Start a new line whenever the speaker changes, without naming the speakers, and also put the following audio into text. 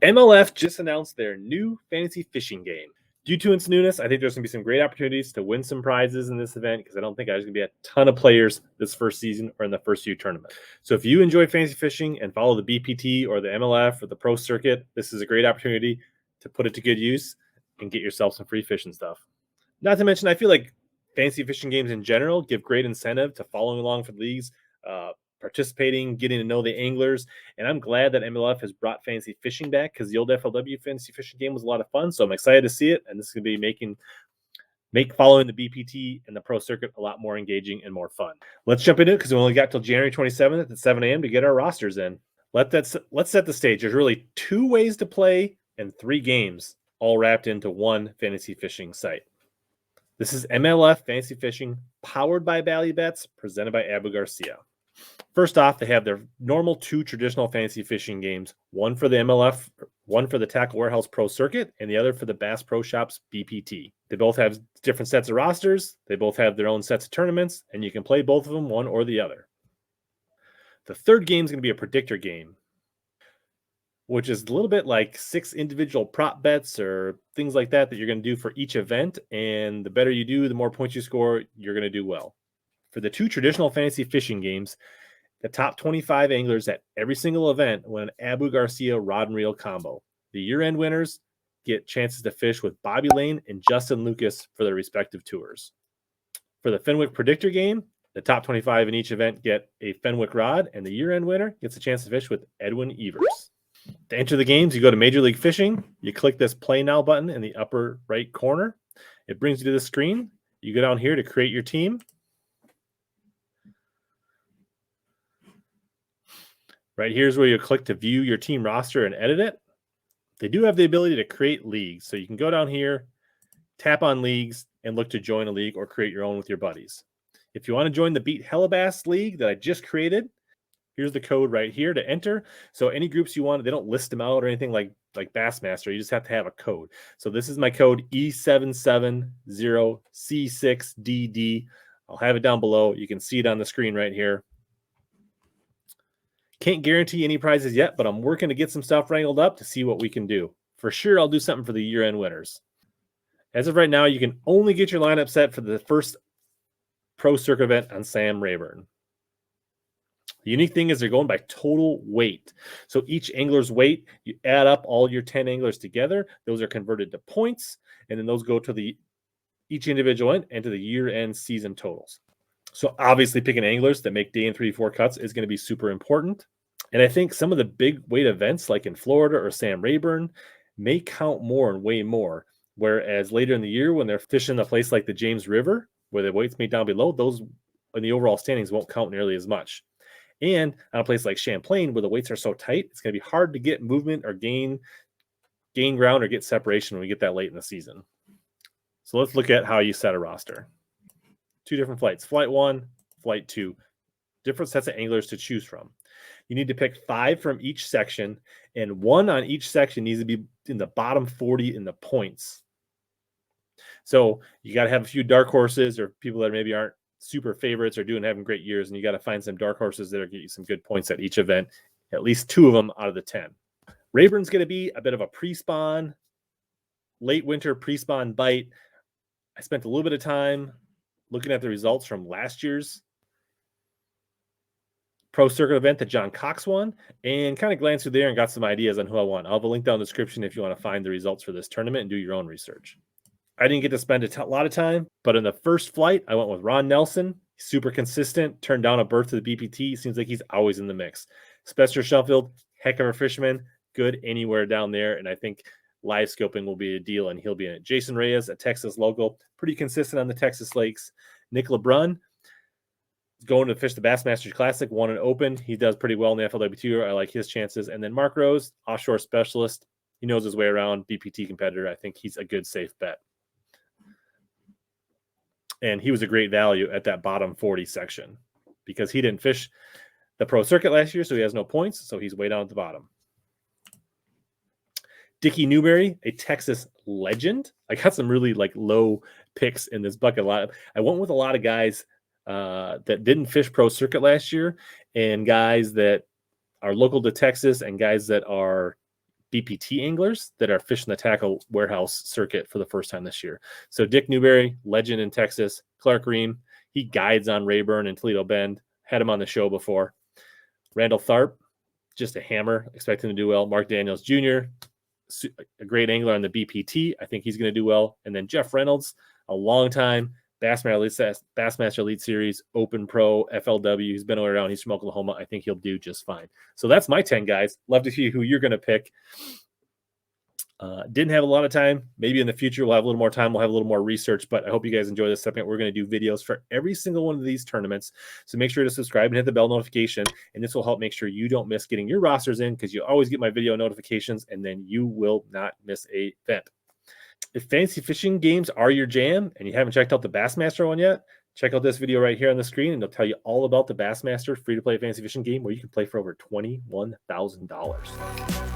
MLF just announced their new fantasy fishing game. Due to its newness, I think there's going to be some great opportunities to win some prizes in this event because I don't think there's going to be a ton of players this first season or in the first few tournaments. So if you enjoy fantasy fishing and follow the BPT or the MLF or the Pro Circuit, this is a great opportunity to put it to good use and get yourself some free fishing stuff. Not to mention, I feel like fantasy fishing games in general give great incentive to following along for the leagues, participating, getting to know the anglers. And I'm glad that MLF has brought fantasy fishing back because the old FLW fantasy fishing game was a lot of fun. So I'm excited to see it. And this is going to be make following the BPT and the Pro Circuit a lot more engaging and more fun. Let's jump into it because we only got till January 27th at 7 a.m. to get our rosters in. Let's set the stage. There's really 2 ways to play and 3 games all wrapped into one fantasy fishing site. This is MLF Fantasy Fishing, powered by Bally Bets, presented by Abu Garcia. First off, they have their normal 2 traditional fantasy fishing games, one for the MLF, one for the Tackle Warehouse Pro Circuit, and the other for the Bass Pro Shops BPT. They both have different sets of rosters. They both have their own sets of tournaments, and you can play both of them, one or the other. The third game is going to be a predictor game, which is a little bit like 6 individual prop bets or things like that you're going to do for each event. And the better you do, the more points you score, you're going to do well. For the 2 traditional fantasy fishing games, the top 25 anglers at every single event win an Abu Garcia rod and reel combo. The year-end winners get chances to fish with Bobby Lane and Justin Lucas for their respective tours. For the Fenwick Predictor game, the top 25 in each event get a Fenwick rod, and the year-end winner gets a chance to fish with Edwin Evers. To enter the games, you go to Major League Fishing. You click this Play Now button in the upper right corner. It brings you to the screen. You go down here to create your team. Right here's where you click to view your team roster and edit it. They do have the ability to create leagues. So you can go down here, tap on leagues, and look to join a league or create your own with your buddies. If you want to join the Beat HellaBass League that I just created, here's the code right here to enter. So any groups you want, they don't list them out or anything like Bassmaster. You just have to have a code. So this is my code E770C6DD. I'll have it down below. You can see it on the screen right here. Can't guarantee any prizes yet, but I'm working to get some stuff wrangled up to see what we can do. For sure, I'll do something for the year-end winners. As of right now, you can only get your lineup set for the first Pro Circuit event on Sam Rayburn. The unique thing is they're going by total weight. So each angler's weight, you add up all your 10 anglers together. Those are converted to points, and then those go to each individual and to the year-end season totals. So obviously picking anglers that make day and 3-4 cuts is going to be super important. And I think some of the big weight events like in Florida or Sam Rayburn may count more and weigh more. Whereas later in the year when they're fishing a place like the James River, where the weights may down below, those in the overall standings won't count nearly as much. And on a place like Champlain, where the weights are so tight, it's going to be hard to get movement or gain ground or get separation when we get that late in the season. So let's look at how you set a roster. 2 different flights, flight 1, flight 2, different sets of anglers to choose from. You need to pick 5 from each section, and 1 on each section needs to be in the bottom 40 in the points. So you got to have a few dark horses or people that maybe aren't super favorites or having great years, and you got to find some dark horses that are get you some good points at each event, at least 2 of them out of the 10. Rayburn's going to be a bit of a pre-spawn, late winter pre-spawn bite. I spent a little bit of time looking at the results from last year's Pro Circuit event that John Cox won and kind of glanced through there and got some ideas on who I want. I'll have a link down in the description if you want to find the results for this tournament and do your own research. I didn't get to spend a lot of time, but in the first flight, I went with Ron Nelson. Super consistent, turned down a berth to the BPT. Seems like he's always in the mix. Spencer Sheffield, heck of a fisherman, good anywhere down there, and I think live scoping will be a deal, and he'll be in it. Jason Reyes, a Texas local, pretty consistent on the Texas lakes. Nick LeBrun is going to fish the Bassmasters Classic, won an Open. He does pretty well in the FLW Tour. I like his chances. And then Mark Rose, offshore specialist. He knows his way around, BPT competitor. I think he's a good, safe bet. And he was a great value at that bottom 40 section because he didn't fish the Pro Circuit last year, so he has no points, so he's way down at the bottom. Dickie Newberry, a Texas legend. I got some really low picks in this bucket. I went with a lot of guys that didn't fish Pro Circuit last year and guys that are local to Texas and guys that are BPT anglers that are fishing the tackle warehouse circuit for the first time this year. So Dick Newberry, legend in Texas. Clark Ream, he guides on Rayburn and Toledo Bend. Had him on the show before. Randall Tharp, just a hammer. Expect him to do well. Mark Daniels Jr., a great angler on the BPT. I think he's going to do well. And then Jeff Reynolds, a long time Bassmaster Elite Series, Open Pro, FLW. He's been all around. He's from Oklahoma. I think he'll do just fine. So that's my 10 guys. Love to see who you're going to pick. Didn't have a lot of time. Maybe in the future we'll have a little more time. We'll have a little more research, but I hope you guys enjoy this segment. We're going to do videos for every single one of these tournaments. So make sure to subscribe and hit the bell notification, and this will help make sure you don't miss getting your rosters in, because you always get my video notifications, and then you will not miss a event. If fantasy fishing games are your jam and you haven't checked out the Bassmaster one yet, check out this video right here on the screen, and it'll tell you all about the Bassmaster free-to-play fantasy fishing game where you can play for over $21,000.